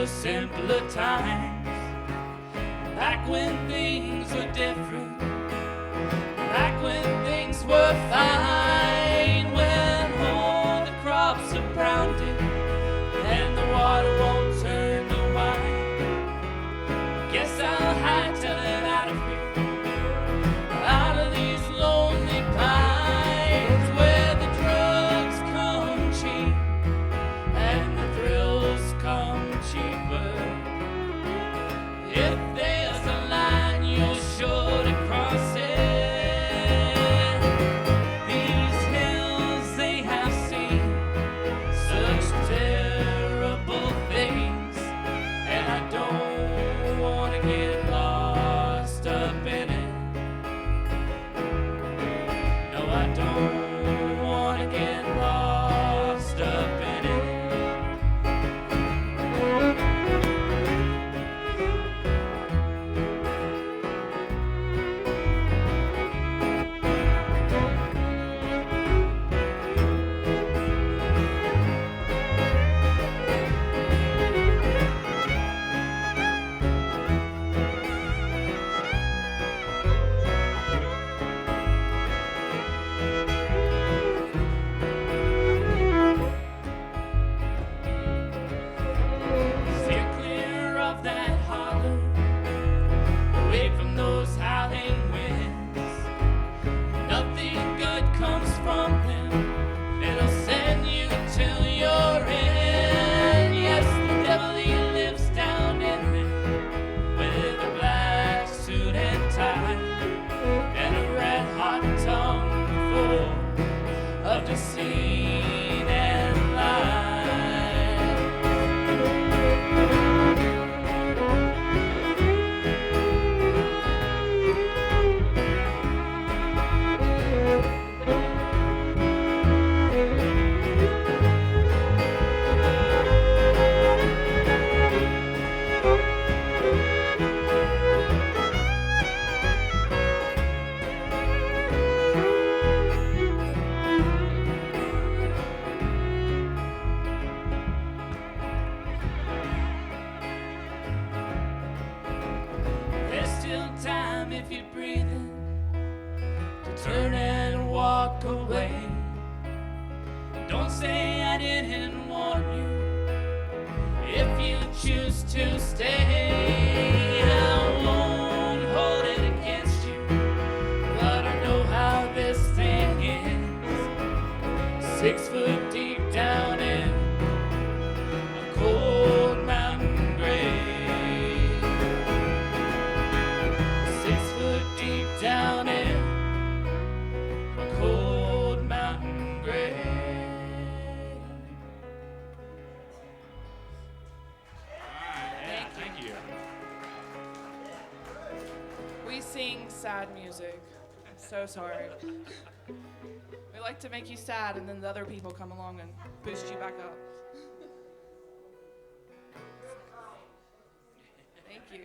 simpler times, back when things were different, back when things were fine, when all the crops are browned and the water won't turn to wine. Guess I'll hightail it out of here, out of these lonely pines, where the drugs come cheap and the thrills come cheaper. If there's a line, you're sure to cross it. These hills, they have seen such terrible things, and I don't want to get lost up in it. No, I don't want to get lost up in it. Steer clear of that holler, away from those howling winds. Nothing good comes from them, it'll send you till you're in. Yes, the devil, he lives down in there, with a black suit and tie, and a red hot tongue full of deceit and lies. There's still time if you're breathing to turn and walk away. Don't say I didn't warn you if you choose to stay. I won't hold it against you, but I know how this thing ends. 6 foot deep down in a cold mountain grave. 6 foot deep down in a cold mountain grave. Thank you. We sing sad music, So sorry. We like to make you sad, and then the other people come along and boost you back up. Thank you.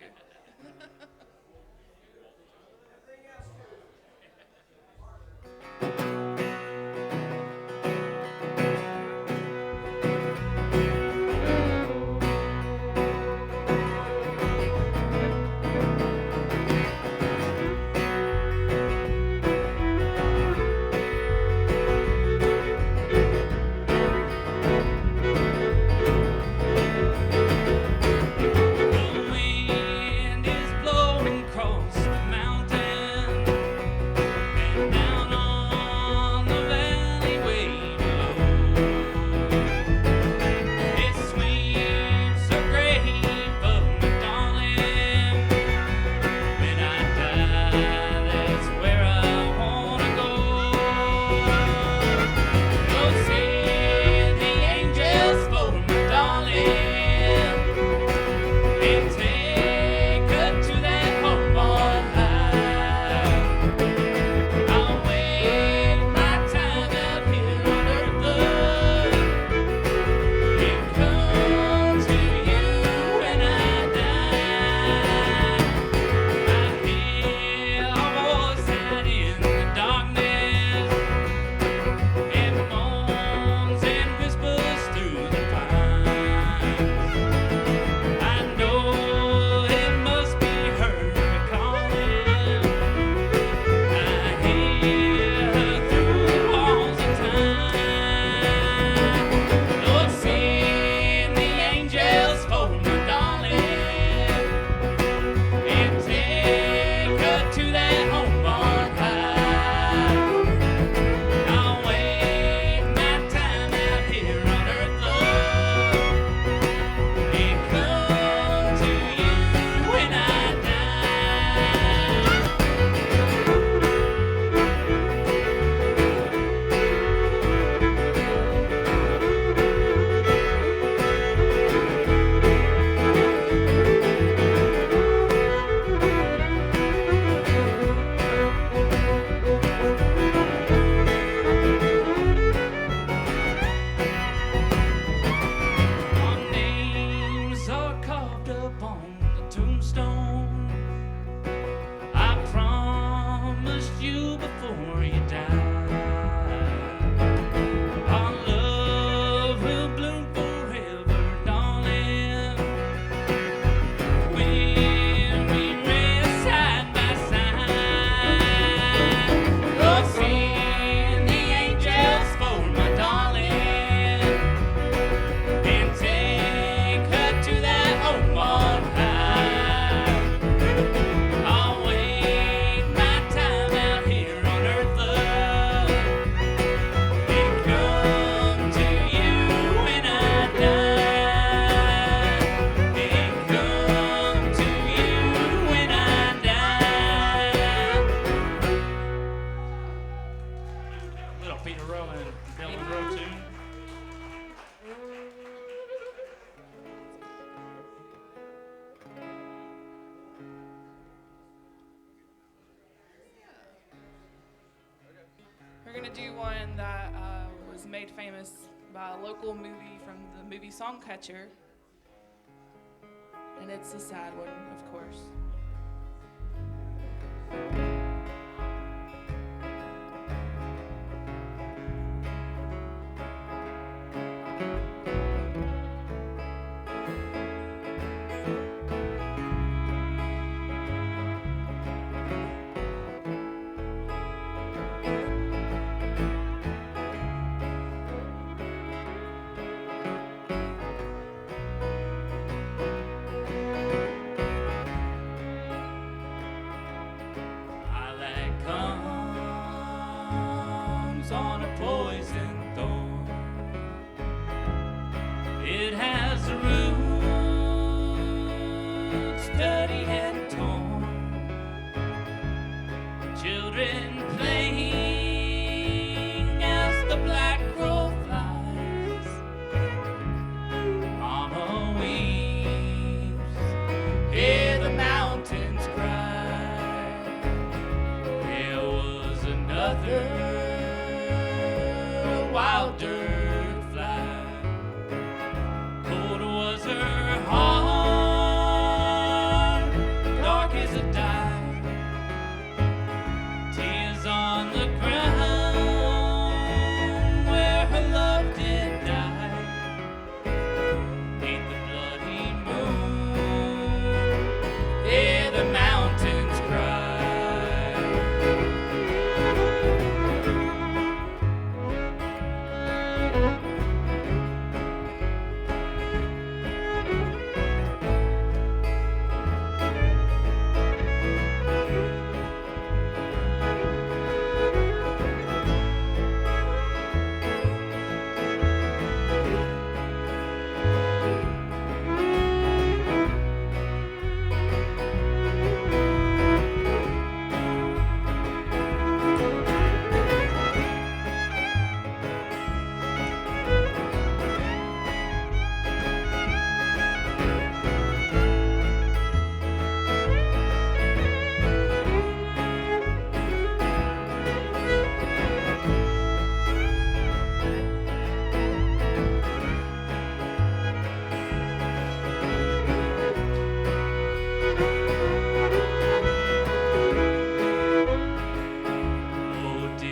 We're going to do one that was made famous by a local movie from the movie Songcatcher. And it's a sad one, of course. On a poison thorn, it has roots dirty and torn. Children playing as the black crow flies. Mama weeps, hear the mountains cry. There was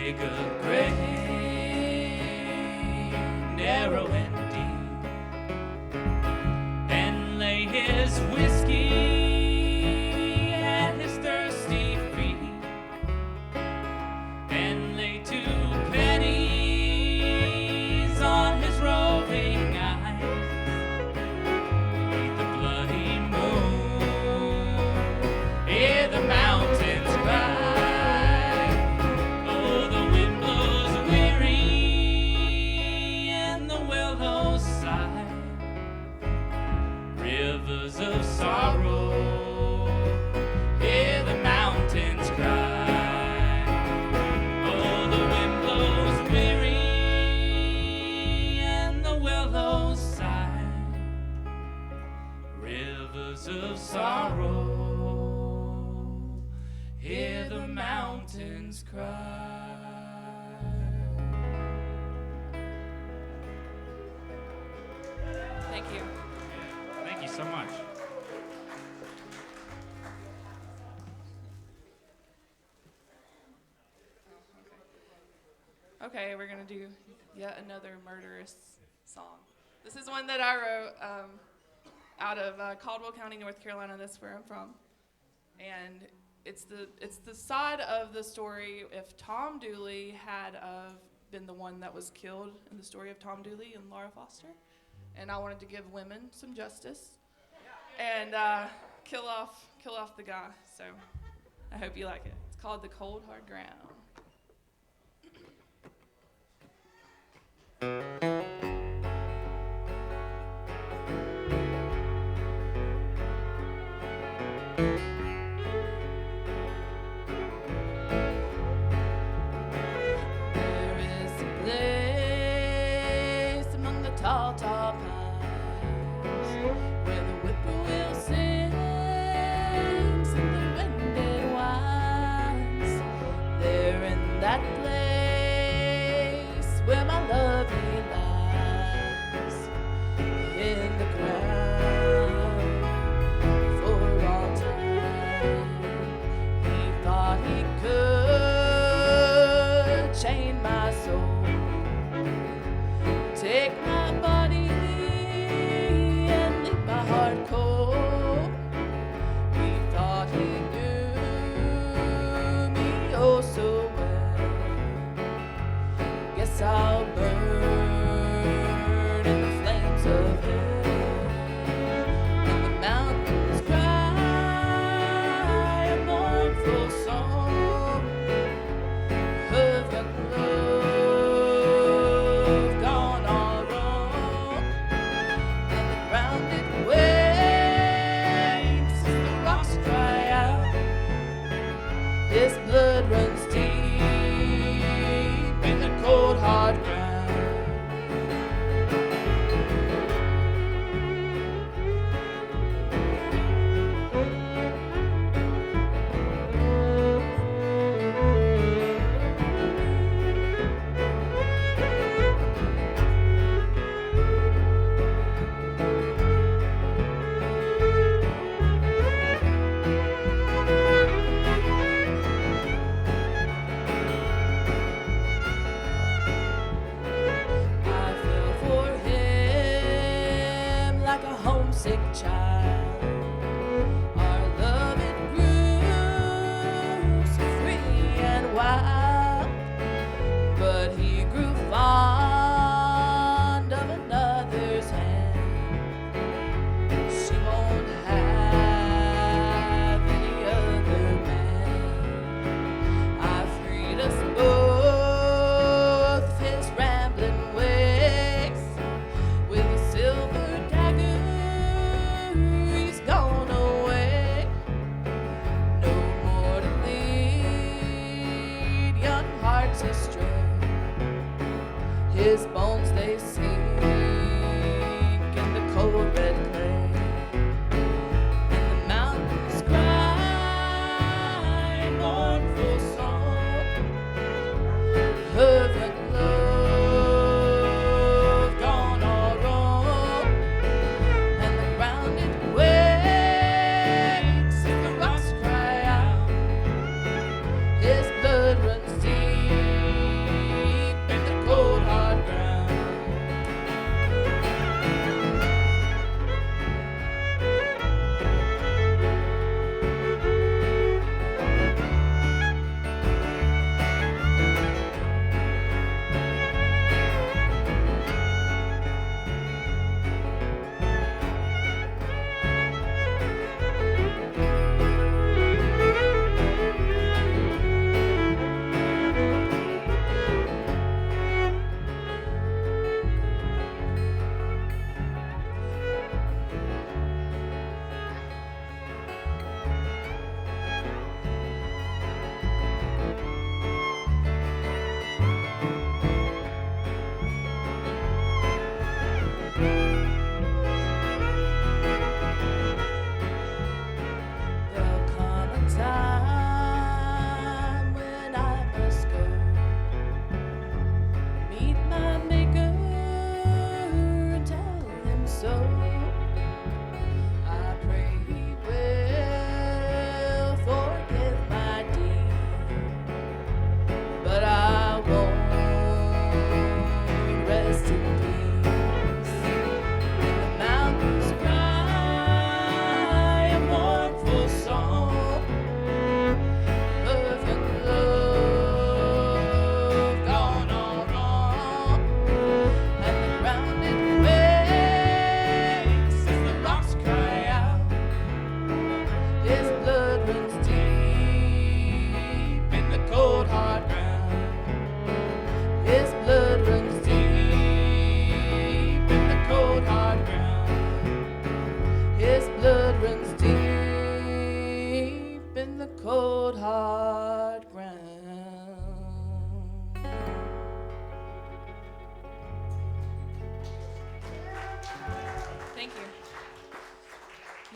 dig a grave, narrow and deep, and lay his whiskey at his thirsty feet, and lay 2 pennies on his roving eyes. Beneath the bloody moon, hear the mountains cry. Rivers of sorrow, hear the mountains cry. Oh, the wind blows weary and the willows sigh. Rivers of sorrow, hear the mountains cry. Thank you. Thank you so much. Okay, we're gonna do yet another murderous song. This is one that I wrote out of Caldwell County, North Carolina. That's where I'm from, and it's the side of the story if Tom Dooley had been the one that was killed in the story of Tom Dooley and Laura Foster, and I wanted to give women some justice and kill off the guy. So I hope you like it. It's called The Cold Hard Ground. There is a place among the tall pines where the whippoorwill sings and the wind it winds. There in that place where my love he lies in the ground for all time. He thought he could chain my soul, take my body and leave my heart cold. He thought he knew me oh so well. Guess I'll burn in the flames of hell. And the mountains cry a mournful song of young love gone all wrong. And the ground it waves as the rocks cry out. His blood runs deep in the cold hard ground. I fell for him like a homesick child. Our love it grew so free and wild, but he grew fond of another's hand. She won't have any other man. I freed us both of his rambling ways. With a silver dagger, he's gone away. No more to lead young hearts astray. His bones they sink in the cold red clay. And the mountains cry a mournful song of young love gone all wrong. And the ground it wakes as the rocks cry out. His blood runs deep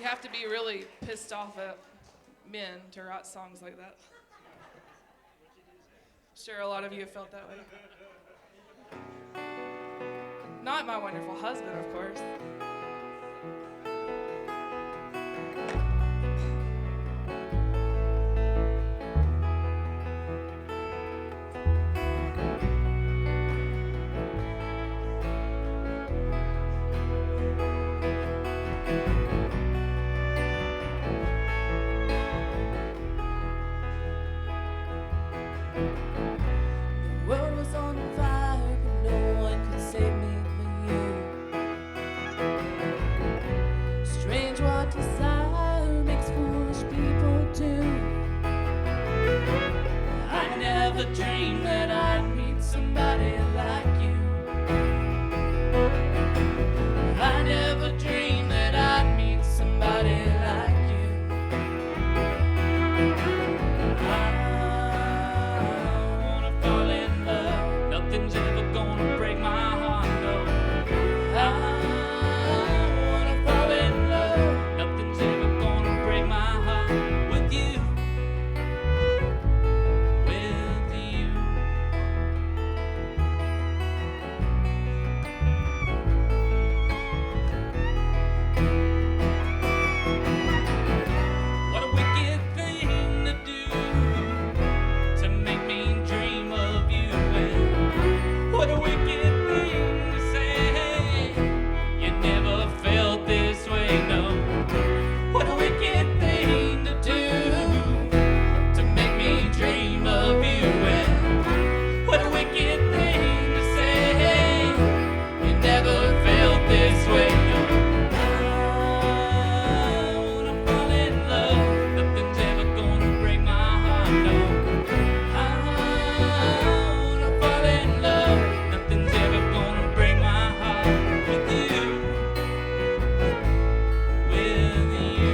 You have to be really pissed off at men to write songs like that. Sure, a lot of you have felt that way. Not my wonderful husband, of course. The world was on fire, but no one could save me but you. Strange what desire makes foolish people do. I never dreamed that I'd meet somebody like you. I never dreamed that I'd meet somebody like you. I wanna fall in love. Nothing's ever gonna break my heart, no. I wanna fall in love. Nothing's ever gonna break my heart with you. With you. What a wicked thing to do, to make me dream of you. And what a wicked thing to say, you never felt this way, no. What a wicked thing to do, to make me dream of you. And what a wicked thing to say, you never felt this way, no. I wanna fall in love. Nothing's ever gonna break my heart, no. I wanna fall in love. Nothing's ever gonna break my heart with you. With you.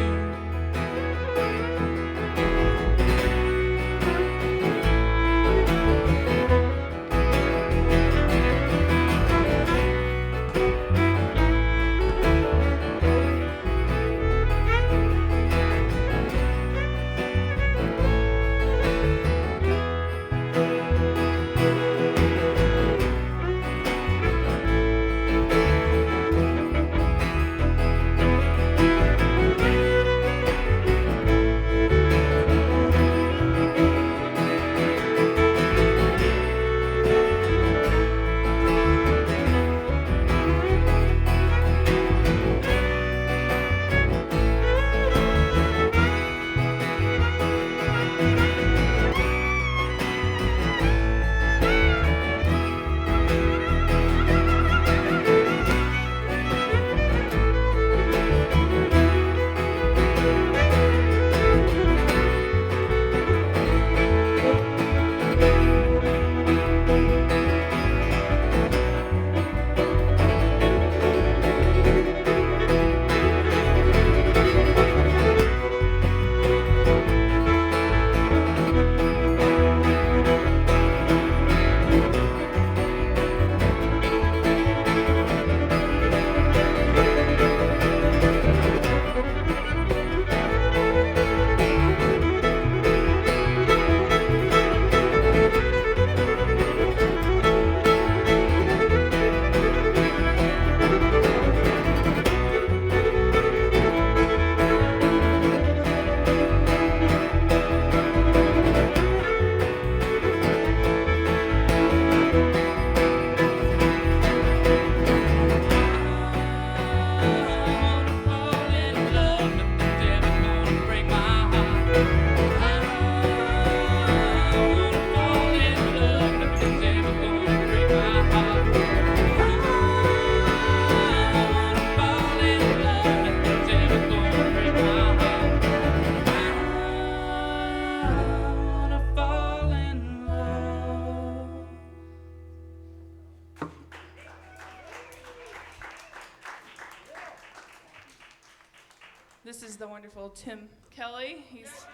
This is the wonderful Tim Kelly. He's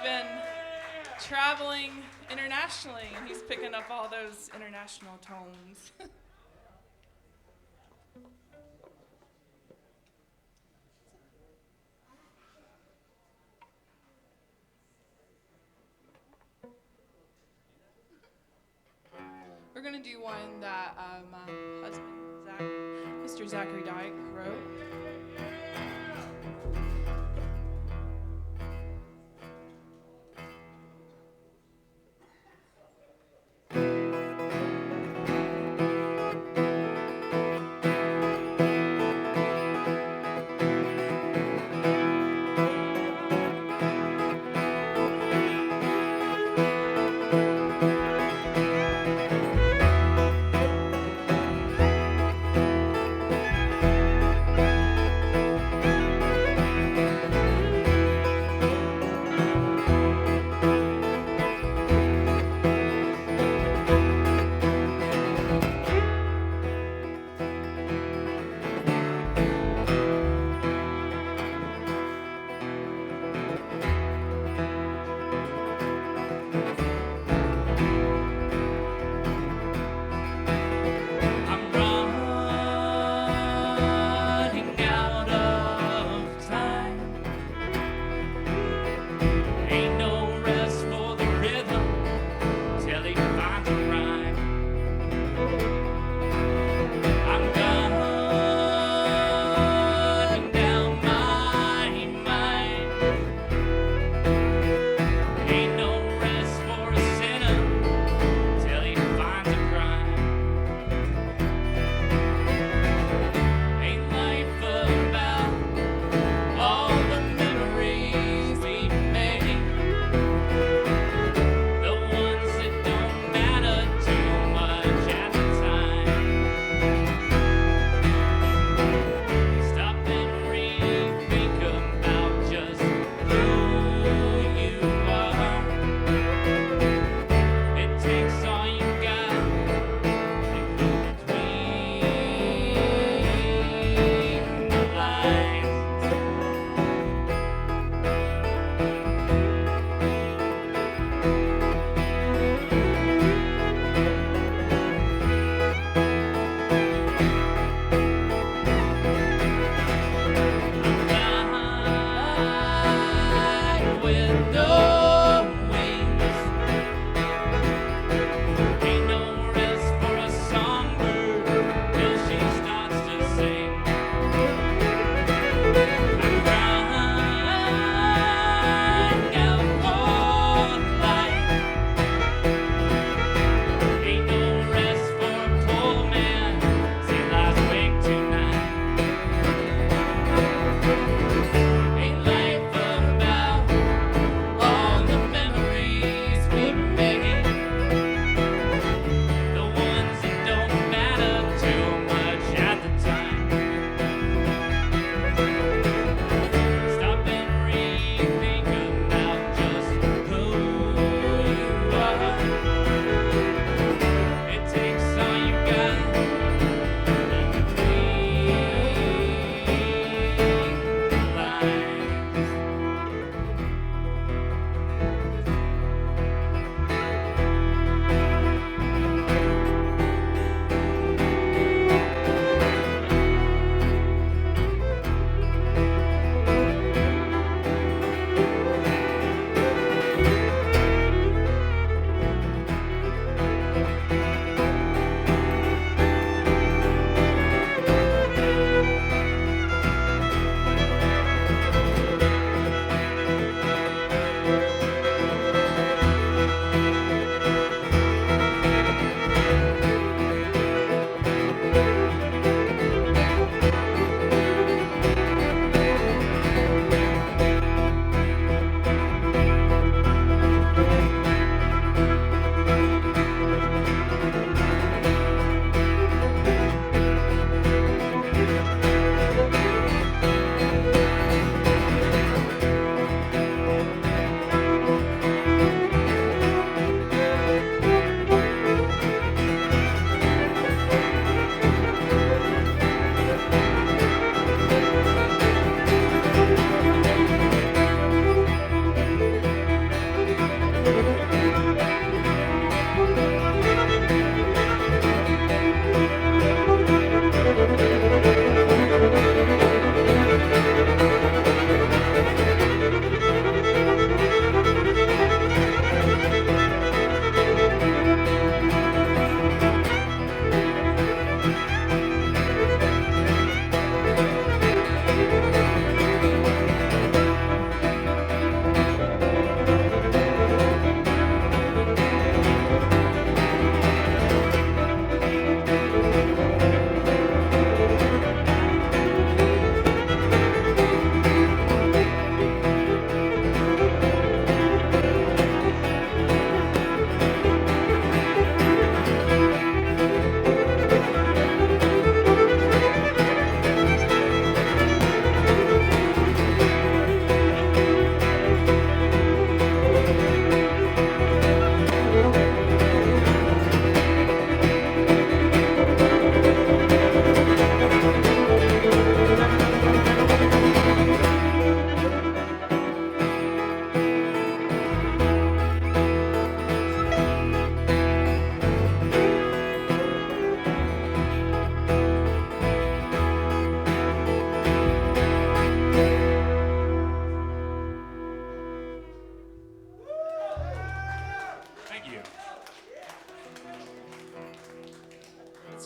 been traveling internationally, and he's picking up all those international tones. we're going to do one that my husband, Mr. Zachary Dyke, wrote.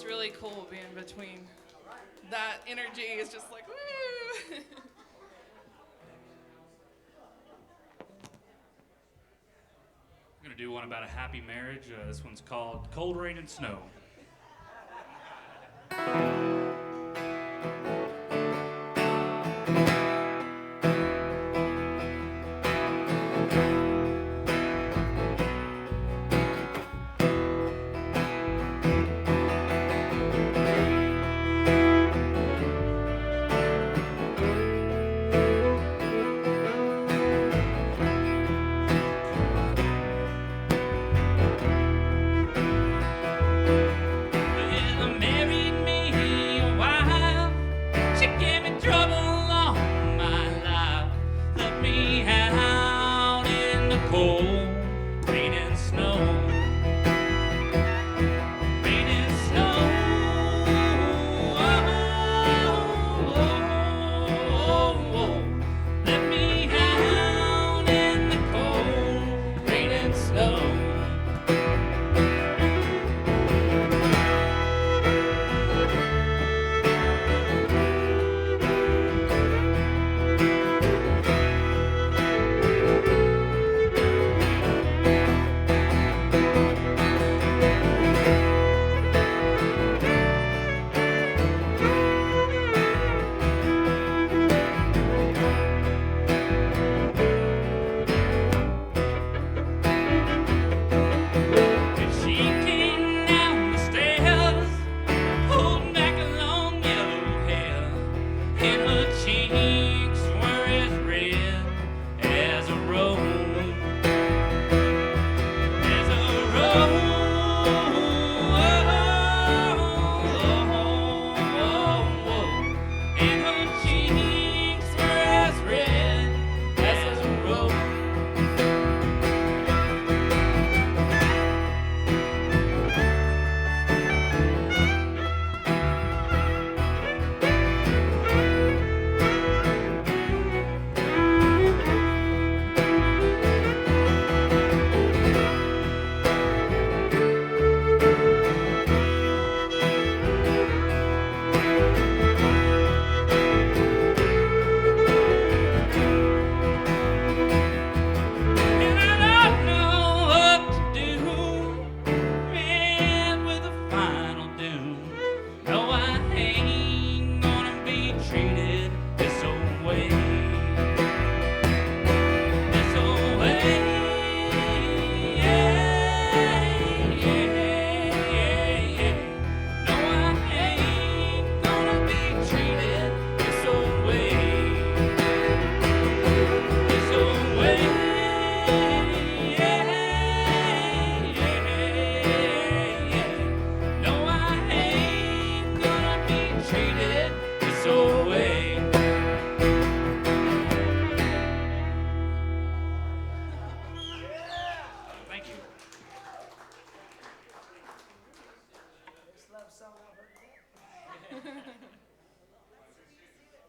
really cool being between. That energy is just like, woo! I'm gonna do one about a happy marriage. This one's called Cold Rain and Snow.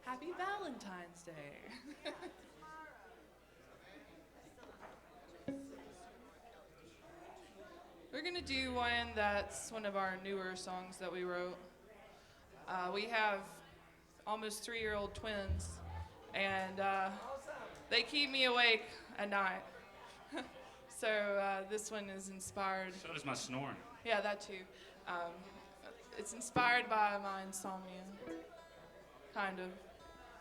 Happy Valentine's Day. We're gonna do one that's one of our newer songs that we wrote. We have almost 3-year-old twins, and they keep me awake at night. So this one is inspired. So does my snoring. Yeah, that too. It's inspired by my insomnia, kind of.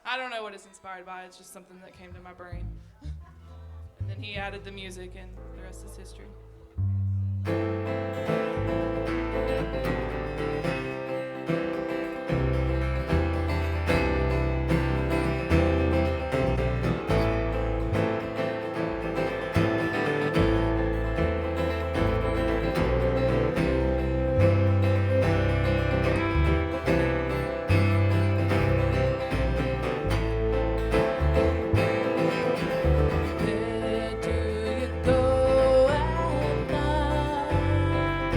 I don't know what it's inspired by, it's just something that came to my brain. And then he added the music, and the rest is history. Where do you go at night?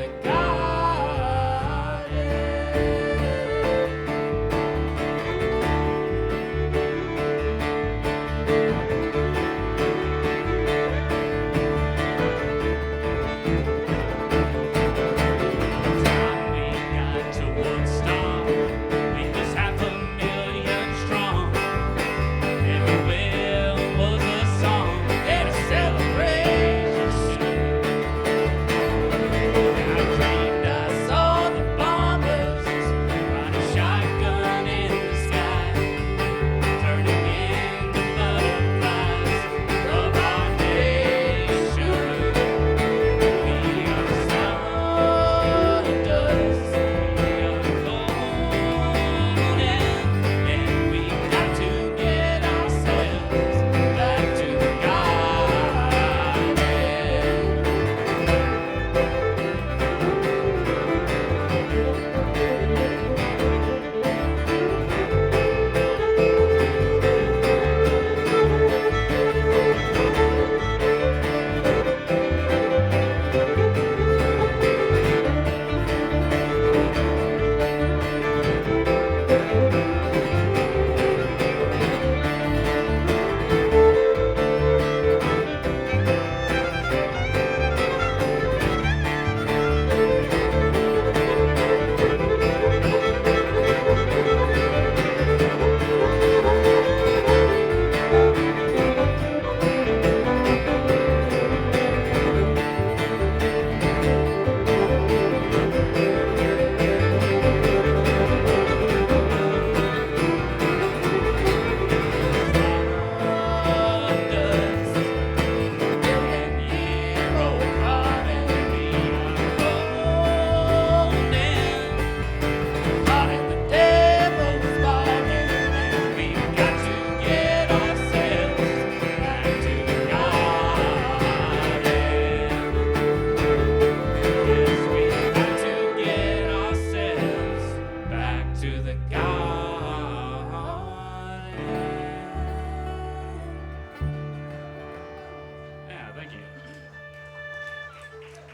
the garden. Time we got to Woodstock, we was 500,000 strong. Everywhere was a song and a celebration. I dreamed I saw the bombers riding shotgun in the sky, turning into butterflies of our nation. We are stardust, we are golden, and we got to get ourselves back to the garden. To the garden. Yeah, thank you.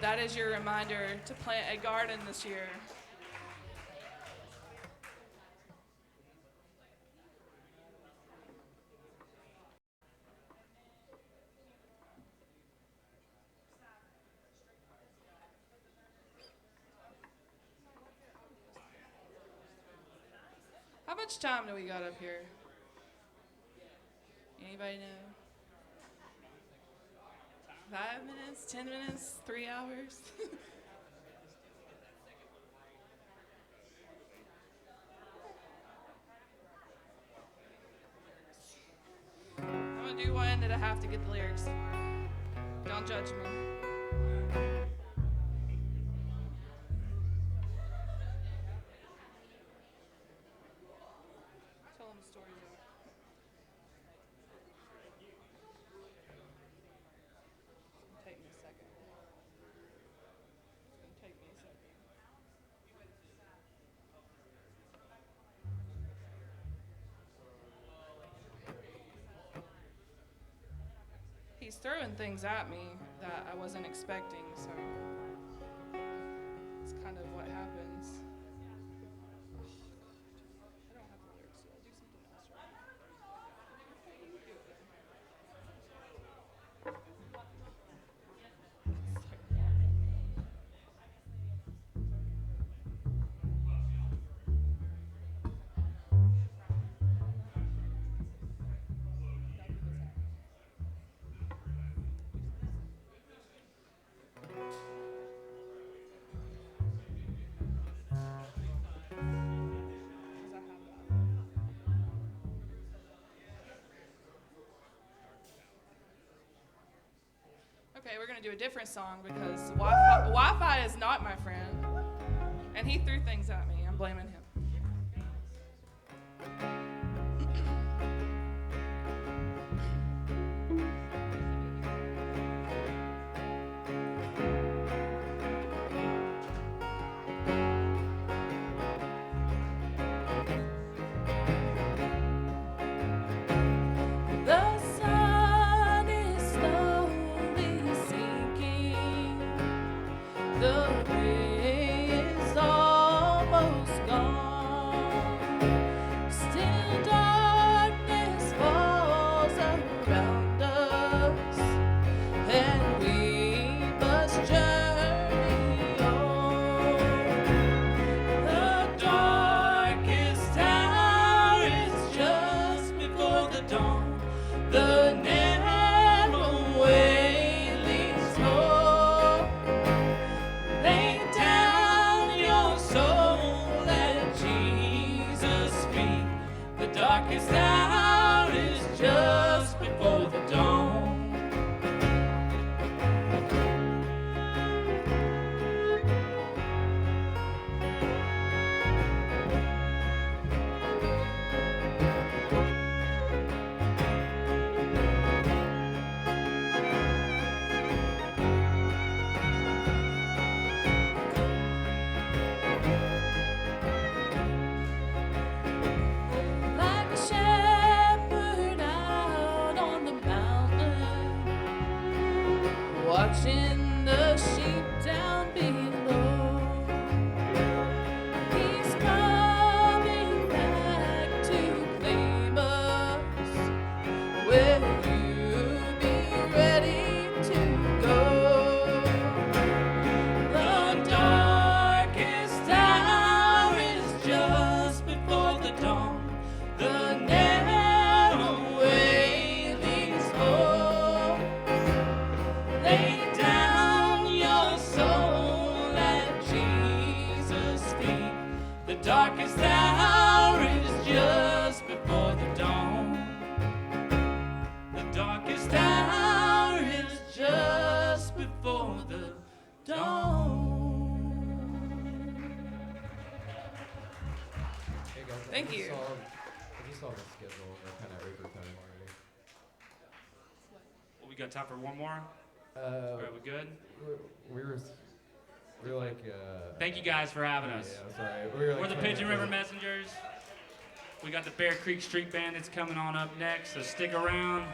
That is your reminder to plant a garden this year. How much time do we got up here? Anybody know? 5 minutes, 10 minutes, 3 hours? I'm gonna do one that I have to get the lyrics for. Don't judge me. Tell them stories of it. Take me a second. It's gonna take me a second. He's throwing things at me that I wasn't expecting, so it's kind of what happens. Oh, God. I don't have the lyrics. I'll do something else right now. Okay, we're gonna do a different song because Wi-Fi is not my friend, and he threw things at me. I'm blaming him. The sun is slowly sinking. The darkest hour is just before the dawn. Like a shepherd out on the mountain, watching the sheep down below. He's coming back to claim us. Will you be ready to go? The darkest hour is just before the dawn. The narrow way leads home. Lay down your soul at Jesus' feet. The darkest hour is just before the dawn. The darkest hour is just before the dawn. Hey guys, Thank you. I just saw the schedule. We're kind of over time already. We got time for one more? Uh, Are we good? we're like. Thank you guys for having us. Yeah, sorry. We're like We're the 20 Pigeon minutes River late. Messengers. We got the Bear Creek Street Band that's coming on up next, so stick around.